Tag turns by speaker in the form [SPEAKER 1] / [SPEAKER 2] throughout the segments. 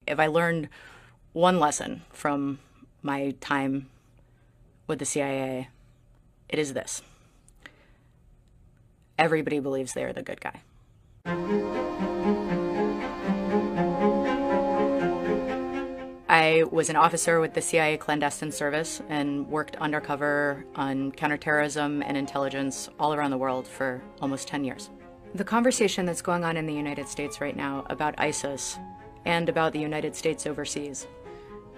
[SPEAKER 1] If I learned one lesson from my time with the CIA, it is this. Everybody believes they are the good guy. I was an officer with the CIA clandestine service and worked undercover on counterterrorism and intelligence all around the world for almost 10 years. The conversation that's going on in the United States right now about ISIS and about the United States overseas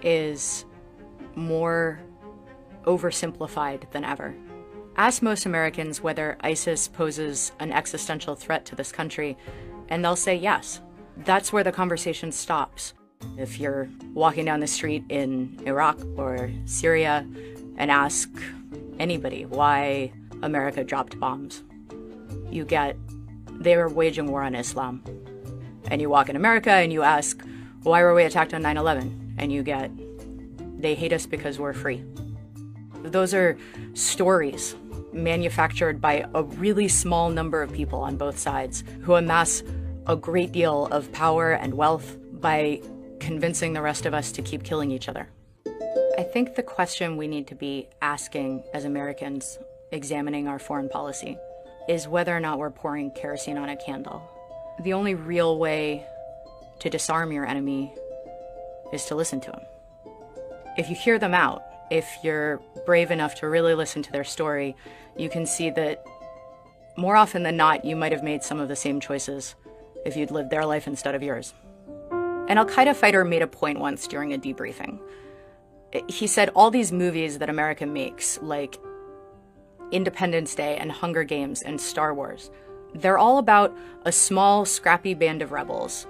[SPEAKER 1] is more oversimplified than ever. Ask most Americans whether ISIS poses an existential threat to this country, and they'll say yes. That's where the conversation stops. If you're walking down the street in Iraq or Syria and ask anybody why America dropped bombs, you get, they were waging war on Islam. And you walk in America and you ask, why were we attacked on 9/11? And you get, they hate us because we're free. Those are stories manufactured by a really small number of people on both sides who amass a great deal of power and wealth by convincing the rest of us to keep killing each other. I think the question we need to be asking as Americans examining our foreign policy is whether or not we're pouring kerosene on a candle. The only real way to disarm your enemy is to listen to them. If you hear them out, if you're brave enough to really listen to their story, you can see that more often than not, you might have made some of the same choices if you'd lived their life instead of yours. An Al-Qaeda fighter made a point once during a debriefing. He said all these movies that America makes, like Independence Day and Hunger Games and Star Wars, they're all about a small, scrappy band of rebels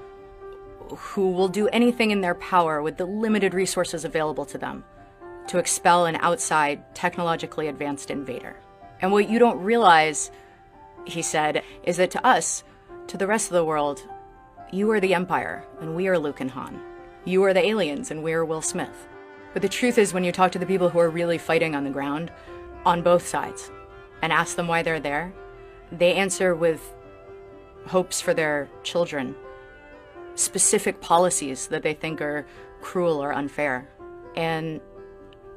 [SPEAKER 1] who will do anything in their power with the limited resources available to them to expel an outside, technologically advanced invader. And what you don't realize, he said, is that to us, to the rest of the world, you are the Empire, and we are Luke and Han. You are the aliens, and we are Will Smith. But the truth is, when you talk to the people who are really fighting on the ground, on both sides, and ask them why they're there, they answer with hopes for their children, specific policies that they think are cruel or unfair. And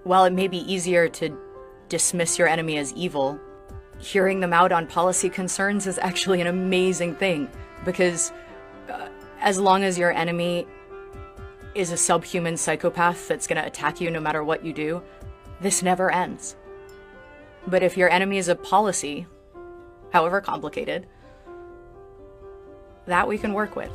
[SPEAKER 1] while it may be easier to dismiss your enemy as evil, hearing them out on policy concerns is actually an amazing thing, because as long as your enemy is a subhuman psychopath that's going to attack you no matter what you do, this never ends. But if your enemy is a policy, however complicated, that we can work with.